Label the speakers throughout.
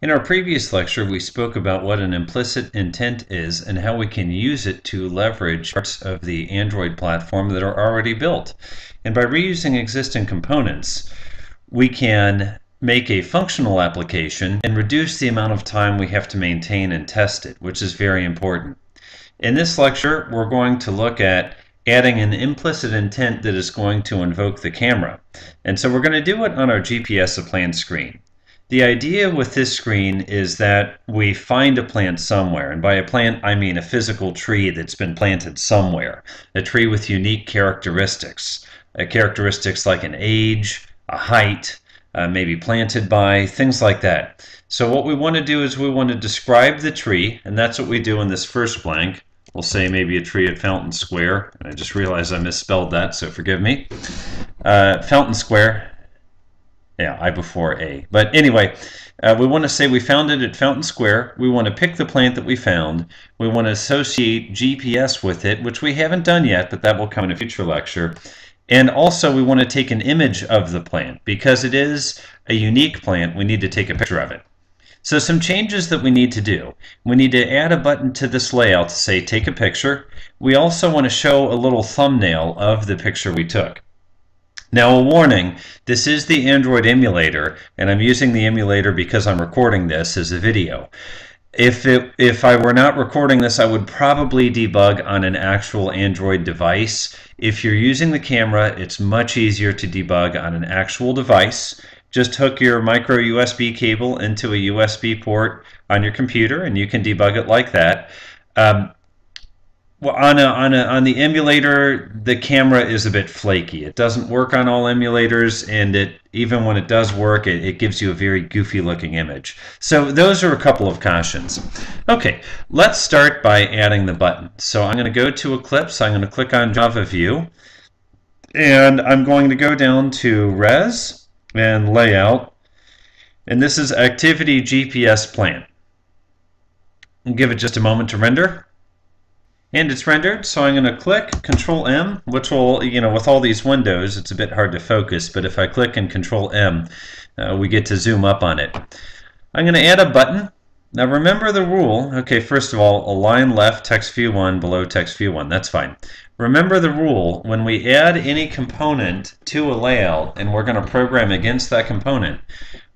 Speaker 1: In our previous lecture, we spoke about what an implicit intent is and how we can use it to leverage parts of the Android platform that are already built. And by reusing existing components, we can make a functional application and reduce the amount of time we have to maintain and test it, which is very important. In this lecture, we're going to look at adding an implicit intent that is going to invoke the camera. And so we're going to do it on our GPS plant screen. The idea with this screen is that we find a plant somewhere, and by a plant I mean a physical tree that's been planted somewhere, a tree with unique characteristics like an age, a height, maybe planted by, things like that. So what we want to do is we want to describe the tree, and that's what we do in this first blank. We'll say maybe a tree at Fountain Square, and I just realized I misspelled that, so forgive me. Fountain Square. Yeah, I before A. But anyway, we want to say we found it at Fountain Square. We want to pick the plant that we found. We want to associate GPS with it, which we haven't done yet, but that will come in a future lecture. And also we want to take an image of the plant. Because it is a unique plant, we need to take a picture of it. So some changes that we need to do. We need to add a button to this layout to say take a picture. We also want to show a little thumbnail of the picture we took. Now a warning, this is the Android emulator, and I'm using the emulator because I'm recording this as a video. If I were not recording this, I would probably debug on an actual Android device. If you're using the camera, it's much easier to debug on an actual device. Just hook your micro USB cable into a USB port on your computer, and you can debug it like that. Well, on the emulator, the camera is a bit flaky. It doesn't work on all emulators, and even when it does work, it gives you a very goofy looking image. So those are a couple of cautions. Okay, let's start by adding the button. So I'm going to go to Eclipse. I'm going to click on Java View, and I'm going to go down to Res and Layout, and this is Activity GPS Plant. I'll give it just a moment to render. And it's rendered, so I'm going to click Control M, which will, with all these windows, it's a bit hard to focus, but if I click and Control M, we get to zoom up on it. I'm going to add a button. Now remember the rule. Okay, first of all, align left text view 1 below text view 1. That's fine. Remember the rule. When we add any component to a layout and we're going to program against that component,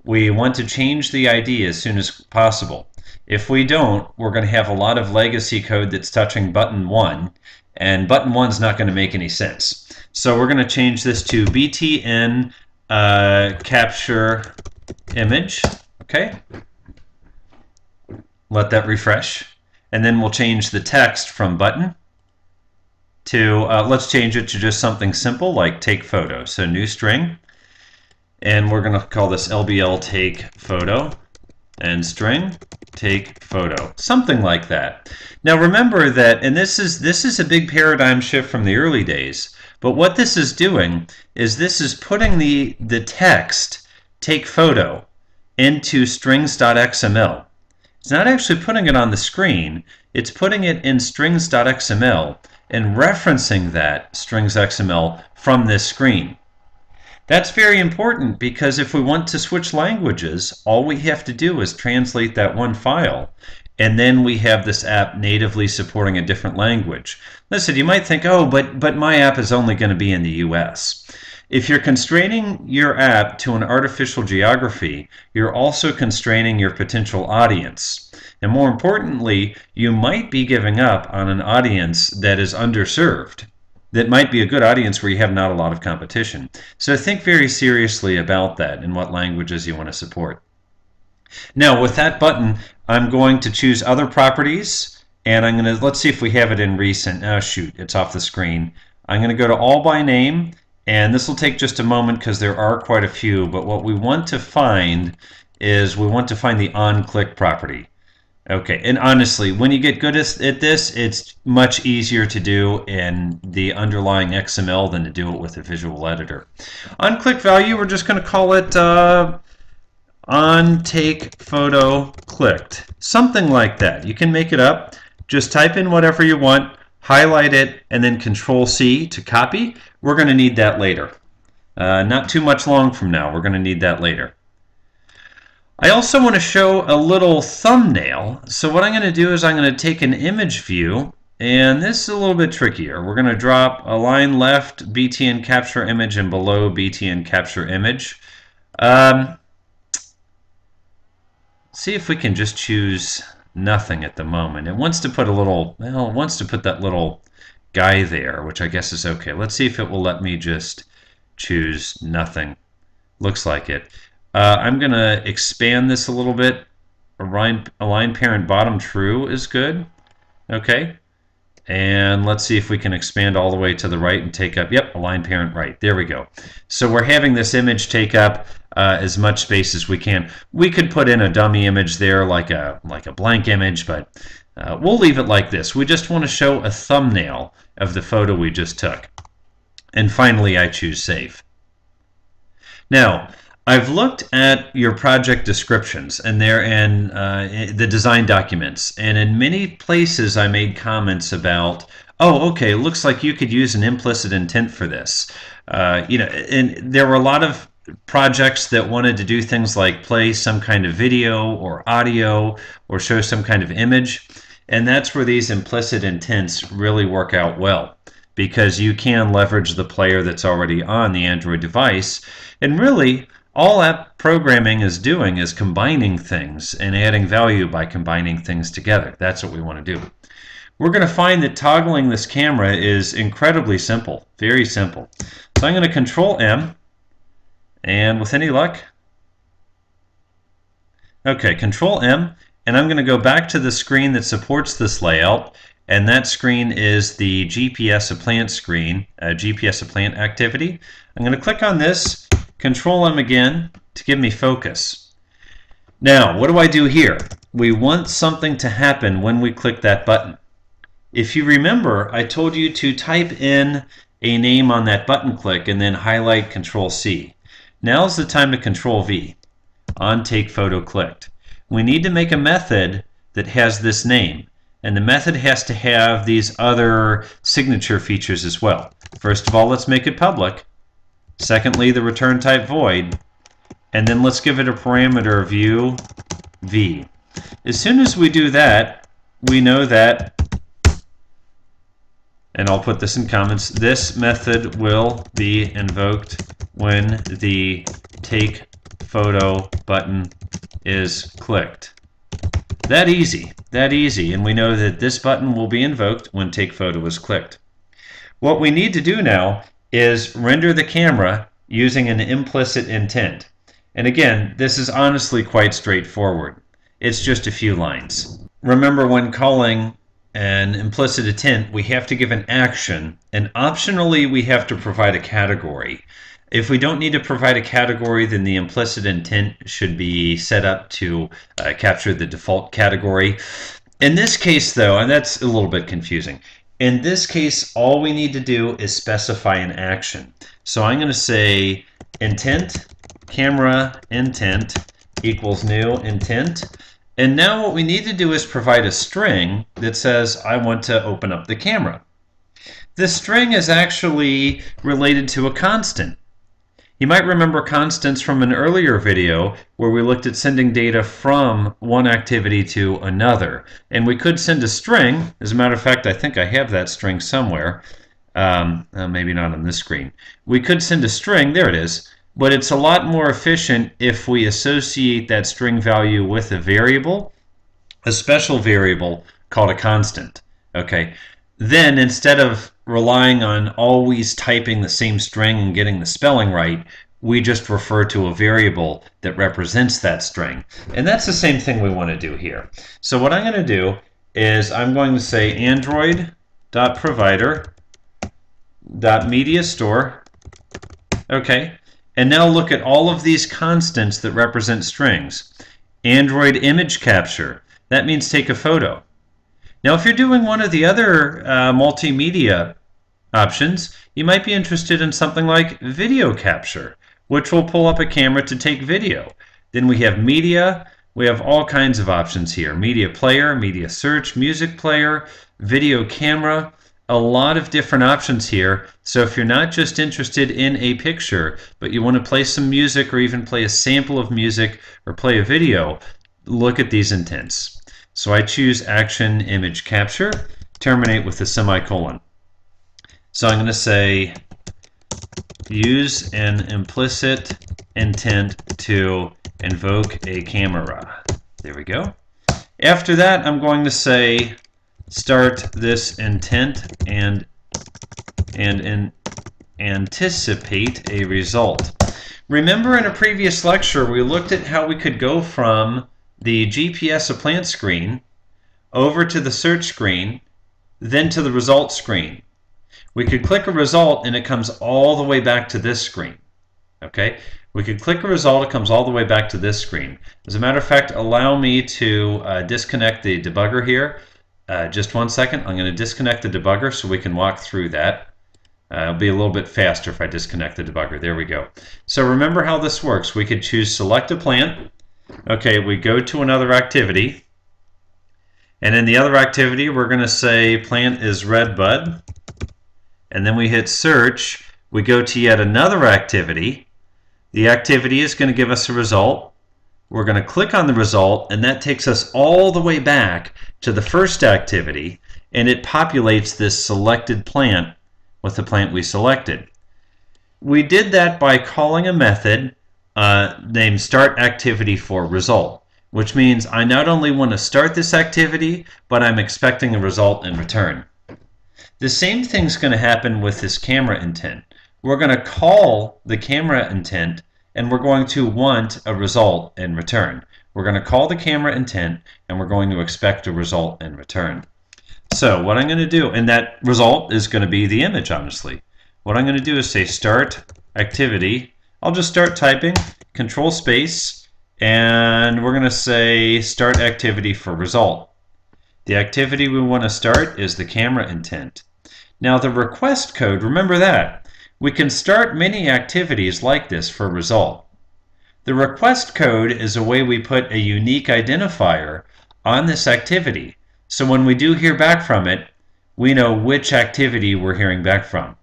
Speaker 1: we want to change the ID as soon as possible. If we don't, we're going to have a lot of legacy code that's touching button 1, and button 1 is not going to make any sense. So we're going to change this to btn capture image. Okay. Let that refresh. And then we'll change the text from button to, let's change it to just something simple like take photo. So new string. And we're going to call this LBL take photo. And string take photo, something like that. Now remember that, and this is a big paradigm shift from the early days, but what this is doing is this is putting the text take photo into strings.xml. It's not actually putting it on the screen, it's putting it in strings.xml and referencing that strings.xml from this screen. That's very important because if we want to switch languages, all we have to do is translate that one file, and then we have this app natively supporting a different language. Listen, you might think, oh, but my app is only going to be in the US. If you're constraining your app to an artificial geography, you're also constraining your potential audience. And more importantly, you might be giving up on an audience that is underserved. That might be a good audience where you have not a lot of competition. So think very seriously about that and what languages you want to support. Now with that button, I'm going to choose other properties, and I'm going to, let's see if we have it in recent. Oh shoot, it's off the screen. I'm going to go to all by name, and this will take just a moment because there are quite a few, but what we want to find is we want to find the on-click property. Okay, and honestly, when you get good at this, it's much easier to do in the underlying XML than to do it with a visual editor. On click value, we're just going to call it on take photo clicked. Something like that. You can make it up. Just type in whatever you want, highlight it, and then Control C to copy. We're going to need that later. Not too much long from now. We're going to need that later. I also want to show a little thumbnail. So what I'm going to do is I'm going to take an image view, and this is a little bit trickier. We're going to drop align left BTN capture image and below BTN capture image. See if we can just choose nothing at the moment. It wants to put a little, well, it wants to put that little guy there, which I guess is okay. Let's see if it will let me just choose nothing. Looks like it. I'm going to expand this a little bit. Align parent bottom true is good. Okay. And let's see if we can expand all the way to the right and take up, yep, align parent right. There we go. So we're having this image take up as much space as we can. We could put in a dummy image there like a blank image, but we'll leave it like this. We just want to show a thumbnail of the photo we just took. And finally, I choose Save. Now, I've looked at your project descriptions, and they're in the design documents. And in many places, I made comments about, oh, okay, it looks like you could use an implicit intent for this. And there were a lot of projects that wanted to do things like play some kind of video or audio or show some kind of image. And that's where these implicit intents really work out well, because you can leverage the player that's already on the Android device. And really, all app programming is doing is combining things and adding value by combining things together. That's what we want to do. We're going to find that toggling this camera is incredibly simple, very simple. So I'm going to Control M, and with any luck, okay, Control M, and I'm going to go back to the screen that supports this layout, and that screen is the GPS a plant screen, GPS a plant activity. I'm going to click on this, Control M again to give me focus. Now, what do I do here? We want something to happen when we click that button. If you remember, I told you to type in a name on that button click and then highlight Control C. Now's the time to Control V, on Take Photo Clicked. We need to make a method that has this name, and the method has to have these other signature features as well. First of all, let's make it public. Secondly, the return type void, and then let's give it a parameter view v. As soon as we do that, we know that, and I'll put this in comments, this method will be invoked when the take photo button is clicked. That easy, and we know that this button will be invoked when take photo is clicked. What we need to do now is render the camera using an implicit intent. And again, this is honestly quite straightforward. It's just a few lines. Remember, when calling an implicit intent, we have to give an action, and optionally we have to provide a category. If we don't need to provide a category, then the implicit intent should be set up to capture the default category. In this case, though, and that's a little bit confusing, in this case, all we need to do is specify an action. So I'm going to say intent, camera intent equals new intent. And now what we need to do is provide a string that says, I want to open up the camera. This string is actually related to a constant. You might remember constants from an earlier video where we looked at sending data from one activity to another. And we could send a string. As a matter of fact, I think I have that string somewhere. Maybe not on this screen. We could send a string. There it is. But it's a lot more efficient if we associate that string value with a variable, a special variable called a constant. Okay. Then instead of relying on always typing the same string and getting the spelling right, we just refer to a variable that represents that string. And that's the same thing we want to do here. So what I'm going to do is I'm going to say Android.provider.mediaStore. Okay. And now look at all of these constants that represent strings. Android image capture. That means take a photo. Now, if you're doing one of the other multimedia options, you might be interested in something like video capture, which will pull up a camera to take video. Then we have media. We have all kinds of options here. Media player, media search, music player, video camera. a lot of different options here. So if you're not just interested in a picture, but you want to play some music or even play a sample of music or play a video, look at these intents. So I choose action image capture, terminate with a semicolon. So I'm going to say use an implicit intent to invoke a camera. There we go. After that, I'm going to say start this intent and anticipate a result. Remember in a previous lecture we looked at how we could go from the GPS of plant screen over to the search screen, then to the result screen. We could click a result and it comes all the way back to this screen. Okay, we could click a result, it comes all the way back to this screen. As a matter of fact, allow me to disconnect the debugger here. Just 1 second. I'm going to disconnect the debugger so we can walk through that. It'll be a little bit faster if I disconnect the debugger. There we go. So remember how this works. We could choose select a plant. Okay, we go to another activity. And in the other activity, we're going to say plant is red bud. And then we hit search. We go to yet another activity. The activity is going to give us a result. We're going to click on the result, and that takes us all the way back to the first activity, and it populates this selected plant with the plant we selected. We did that by calling a method named startActivityForResult, which means I not only want to start this activity, but I'm expecting a result in return. The same thing's going to happen with this camera intent. We're going to call the camera intent, and we're going to want a result in return. We're going to call the camera intent, and we're going to expect a result in return. So what I'm going to do, and that result is going to be the image, honestly. What I'm going to do is say start activity. I'll just start typing, control space, and we're going to say start activity for result. The activity we want to start is the camera intent. Now the request code, remember that. We can start many activities like this for result. The request code is a way we put a unique identifier on this activity. So when we do hear back from it, we know which activity we're hearing back from.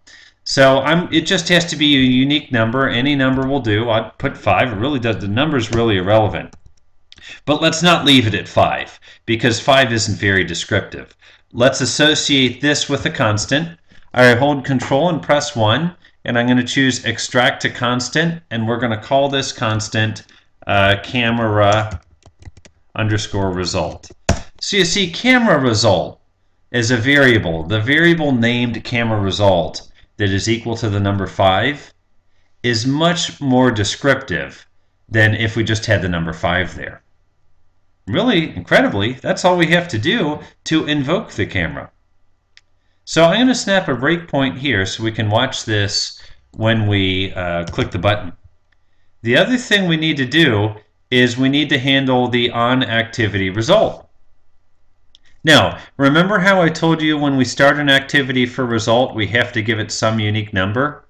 Speaker 1: So it just has to be a unique number. Any number will do. I'd put 5. It really does. The number's really irrelevant. But let's not leave it at 5, because 5 isn't very descriptive. Let's associate this with a constant. I hold Control and press 1, and I'm going to choose extract to constant, and we're going to call this constant camera underscore result. So you see, camera result is a variable. The variable named camera result that is equal to the number 5 is much more descriptive than if we just had the number 5 there. Really, incredibly, that's all we have to do to invoke the camera. So I'm going to snap a breakpoint here so we can watch this when we click the button. The other thing we need to do is we need to handle the onActivityResult. Now, remember how I told you when we start an activity for result, we have to give it some unique number?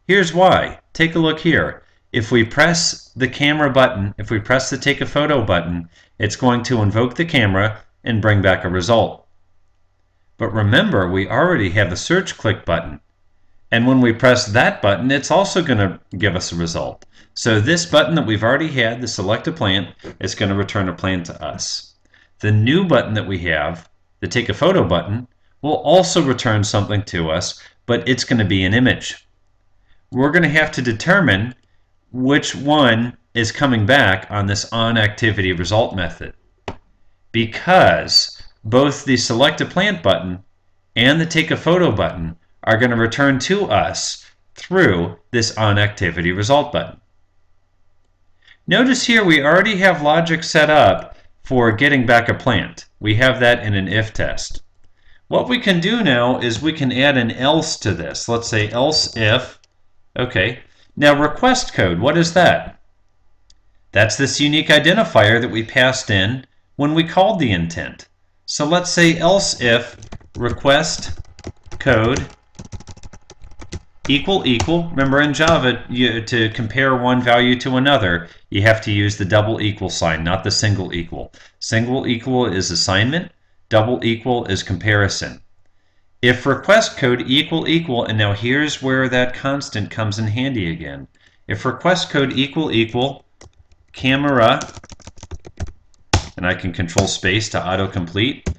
Speaker 1: Here's why. Take a look here. If we press the camera button, if we press the take a photo button, it's going to invoke the camera and bring back a result. But remember, we already have the search click button. And when we press that button, it's also going to give us a result. So this button that we've already had, the select a plant, is going to return a plant to us. The new button that we have, the take a photo button, will also return something to us, but it's going to be an image. We're going to have to determine which one is coming back on this onActivityResult method, because both the select a plant button and the take a photo button are going to return to us through this onActivityResult button. Notice here we already have logic set up for getting back a plant. We have that in an if test. What we can do now is we can add an else to this. Let's say else if. Okay. Now request code, what is that? That's this unique identifier that we passed in when we called the intent. So let's say else if request code equal. Remember in Java, to compare one value to another, you have to use the double equal sign, not the single equal. Single equal is assignment, double equal is comparison. if request code equal, and now here's where that constant comes in handy again. If request code equal camera, and I can control space to autocomplete.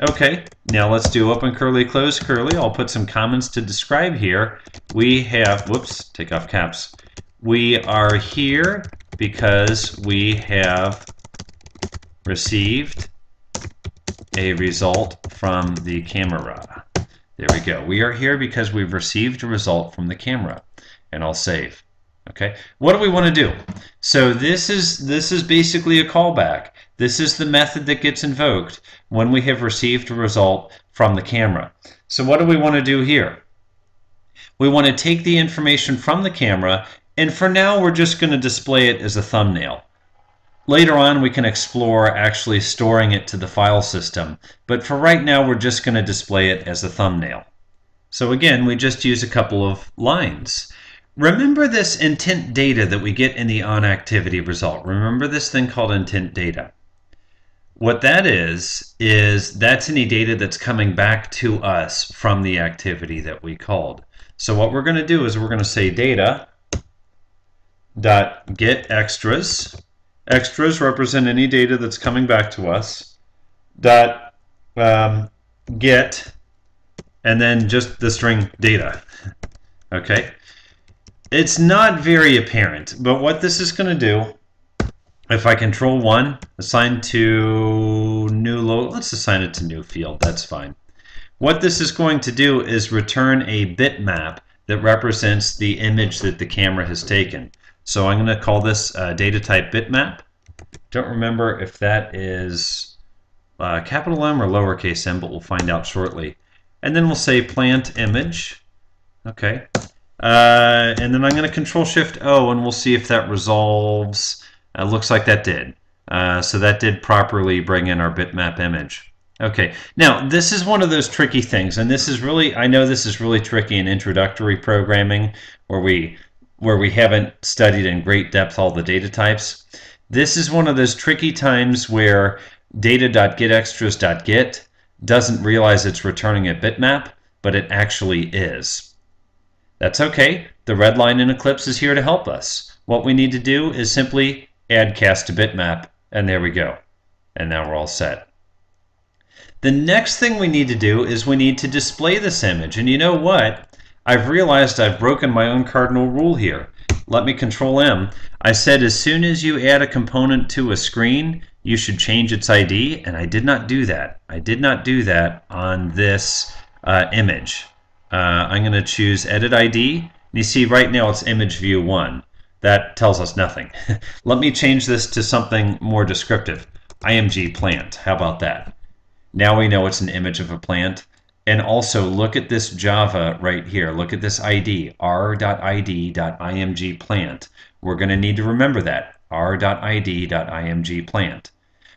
Speaker 1: Okay, now let's do open curly, close curly. I'll put some comments to describe here. We have, whoops, take off caps. We are here because we have received a result from the camera. There we go. We are here because we've received a result from the camera. And I'll save. Okay, what do we want to do? So this is basically a callback. This is the method that gets invoked when we have received a result from the camera. So what do we want to do here? We want to take the information from the camera, and for now we're just going to display it as a thumbnail. Later on we can explore actually storing it to the file system, but for right now we're just going to display it as a thumbnail. So again, we just use a couple of lines. Remember this intent data that we get in the onActivityResult. Remember this thing called intent data. What that is that's any data that's coming back to us from the activity that we called. So what we're going to do is we're going to say data.get extras. Extras represent any data that's coming back to us. Get, and then just the string data. Okay. It's not very apparent, but what this is going to do, if I control 1, assign to new let's assign it to new field, that's fine. What this is going to do is return a bitmap that represents the image that the camera has taken. So I'm going to call this data type bitmap. Don't remember if that is capital M or lowercase m, but we'll find out shortly. And then we'll say plant image. Okay. And then I'm going to Control Shift O, and we'll see if that resolves. Looks like that did. So that did properly bring in our bitmap image. Okay, now this is one of those tricky things, and this is really, I know this is really tricky in introductory programming where we haven't studied in great depth all the data types. This is one of those tricky times where data.getExtras.get doesn't realize it's returning a bitmap, but it actually is. That's okay. The red line in Eclipse is here to help us. What we need to do is simply add cast to bitmap, and there we go. And now we're all set. The next thing we need to do is we need to display this image. And you know what? I've realized I've broken my own cardinal rule here. Let me Control M. I said as soon as you add a component to a screen, you should change its ID, and I did not do that. I did not do that on this image. I'm going to choose Edit ID. And you see right now it's ImageView 1. That tells us nothing. Let me change this to something more descriptive. IMG plant. How about that? Now we know it's an image of a plant. And also look at this Java right here. Look at this ID, r.id.imgplant. We're going to need to remember that, r.id.imgplant. But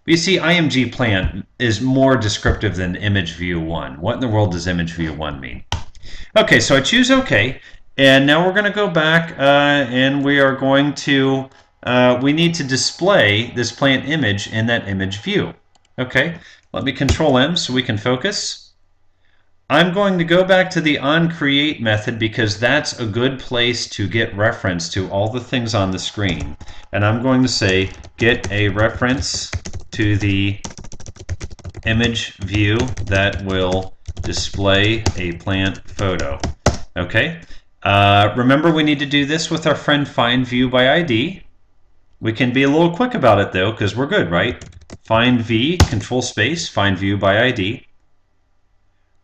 Speaker 1: you see, IMGPlant is more descriptive than ImageView1. What in the world does ImageView1 mean? Okay, so I choose OK, and now we're going to go back and we are going to, we need to display this plant image in that image view. Okay, let me Control M so we can focus. I'm going to go back to the onCreate method because that's a good place to get reference to all the things on the screen. And I'm going to say get a reference to the image view that will display a plant photo. Okay. Remember, we need to do this with our friend find view by ID. We can be a little quick about it though, because we're good, right? Find v, Control space, find view by ID.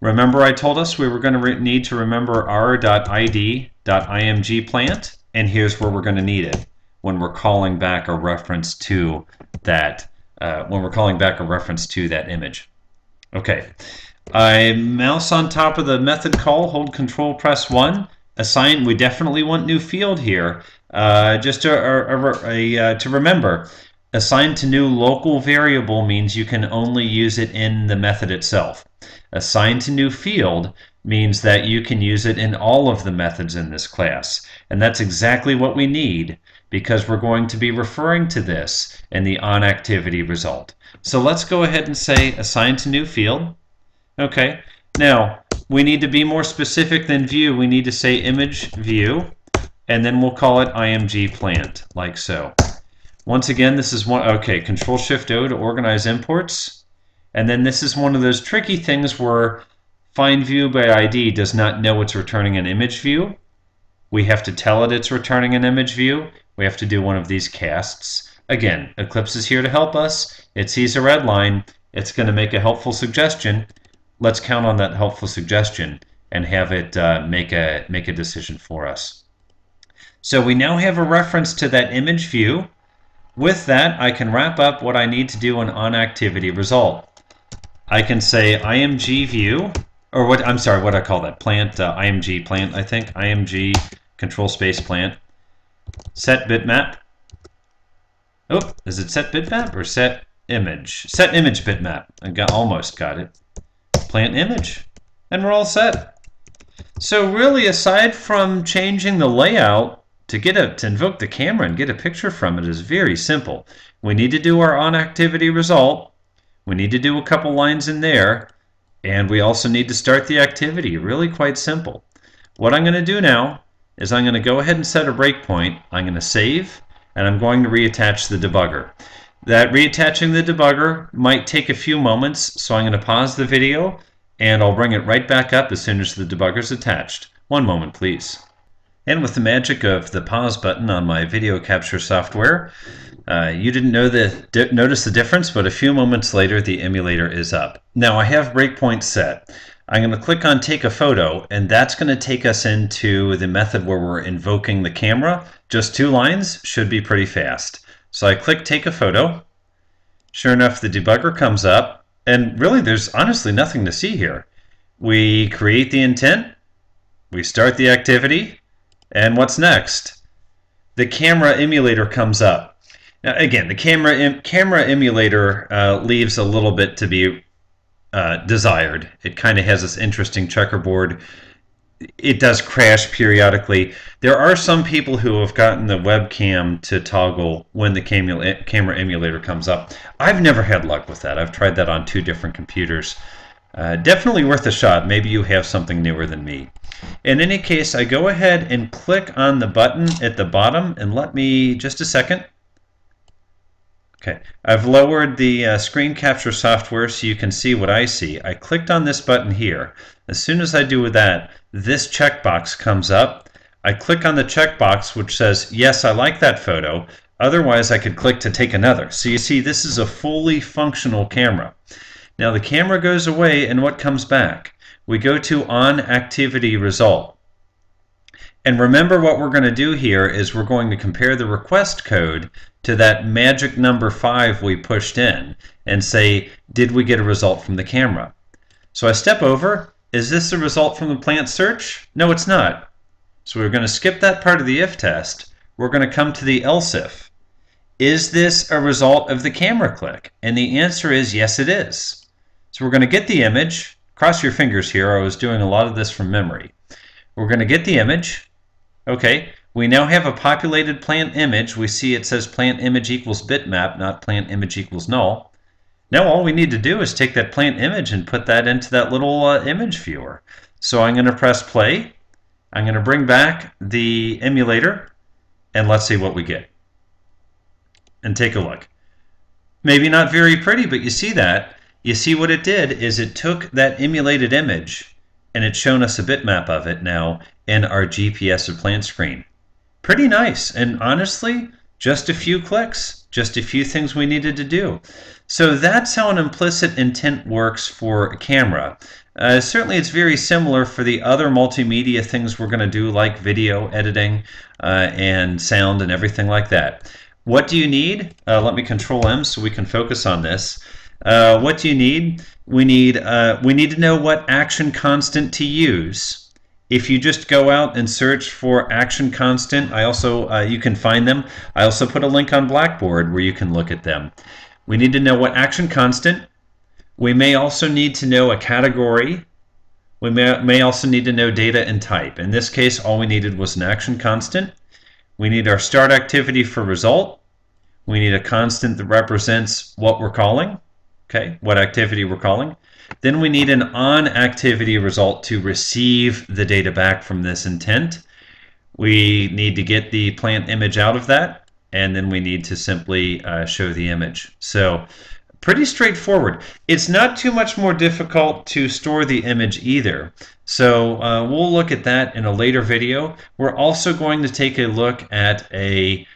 Speaker 1: Remember, I told us we were going to need to remember r.id.imgplant, and here's where we're going to need it when we're calling back a reference to that. Image. Okay. I mouse on top of the method call, hold Control, press 1. Assign. We definitely want new field here. Just to remember, assign to new local variable means you can only use it in the method itself. Assign to new field means that you can use it in all of the methods in this class. And that's exactly what we need because we're going to be referring to this in the onActivityResult. So let's go ahead and say assign to new field. Okay. Now, we need to be more specific than view. We need to say ImageView, and then we'll call it IMG plant, like so. Once again, this is one, okay, Control-Shift-O to organize imports. And then this is one of those tricky things where Find View by ID does not know it's returning an image view. We have to tell it it's returning an image view. We have to do one of these casts. Again, Eclipse is here to help us. It sees a red line. It's going to make a helpful suggestion. Let's count on that helpful suggestion and have it make a decision for us. So we now have a reference to that image view. With that, I can wrap up what I need to do in onActivityResult. I can say IMG view, or what, I'm sorry, what I call that, plant, IMG plant, I think, IMG control space plant, set bitmap. Oh, is it set bitmap or set image? Set image bitmap. Almost got it. Plant image, and we're all set. So really, aside from changing the layout, to invoke the camera and get a picture from it is very simple. We need to do our onActivityResult. We need to do a couple lines in there, and we also need to start the activity. Really quite simple. What I'm going to do now is I'm going to go ahead and set a breakpoint. I'm going to save, and I'm going to reattach the debugger. That reattaching the debugger might take a few moments, so I'm going to pause the video, and I'll bring it right back up as soon as the debugger's attached. One moment, please. And with the magic of the pause button on my video capture software, you didn't notice the difference, but a few moments later the emulator is up. Now I have breakpoint set. I'm going to click on take a photo, and that's going to take us into the method where we're invoking the camera. Just 2 lines, should be pretty fast. So I click take a photo. Sure enough, the debugger comes up, and really there's honestly nothing to see here. We create the intent, we start the activity, and what's next? The camera emulator comes up. Now again, the camera emulator leaves a little bit to be desired. It kind of has this interesting checkerboard. It does crash periodically. There are some people who have gotten the webcam to toggle when the camera emulator comes up. I've never had luck with that. I've tried that on 2 different computers. Definitely worth a shot. Maybe you have something newer than me. In any case, I go ahead and click on the button at the bottom, and let me, just a second. Okay, I've lowered the screen capture software so you can see what I see. I clicked on this button here. As soon as I do that, this checkbox comes up. I click on the checkbox which says, yes, I like that photo. Otherwise, I could click to take another. So you see, this is a fully functional camera. Now the camera goes away, and what comes back? We go to onActivityResult. And remember, what we're going to do here is we're going to compare the request code to that magic number 5 we pushed in and say, did we get a result from the camera? So I step over. Is this a result from the plant search? No, it's not. So we're going to skip that part of the if test. We're going to come to the else if. Is this a result of the camera click? And the answer is yes, it is. So we're going to get the image. Cross your fingers here. I was doing a lot of this from memory. We're going to get the image. Okay, we now have a populated plant image. We see it says plant image equals bitmap, not plant image equals null. Now all we need to do is take that plant image and put that into that little image viewer. So I'm going to press play. I'm going to bring back the emulator, and let's see what we get. And take a look. Maybe not very pretty, but you see that. You see what it did is it took that emulated image and it's shown us a bitmap of it now in our GPS of plant screen. Pretty nice, and honestly, just a few clicks, just a few things we needed to do. So that's how an implicit intent works for a camera. Certainly it's very similar for the other multimedia things we're going to do, like video editing and sound and everything like that. What do you need? Let me Control M so we can focus on this. What do you need? We need to know what action constant to use. If you just go out and search for action constant, I also you can find them. I also put a link on Blackboard where you can look at them. We need to know what action constant. We may also need to know a category. We may also need to know data and type. In this case, all we needed was an action constant. We need our startActivityForResult. We need a constant that represents what we're calling. okay, what activity we're calling. Then we need an onActivityResult to receive the data back from this intent. We need to get the plant image out of that, and then we need to simply show the image. So pretty straightforward. It's not too much more difficult to store the image either. So we'll look at that in a later video. We're also going to take a look at a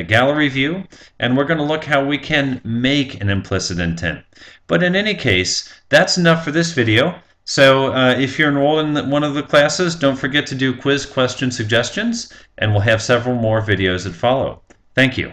Speaker 1: gallery view, and we're going to look how we can make an implicit intent. But in any case, that's enough for this video. So if you're enrolled in one of the classes, don't forget to do quiz question suggestions, and we'll have several more videos that follow. Thank you.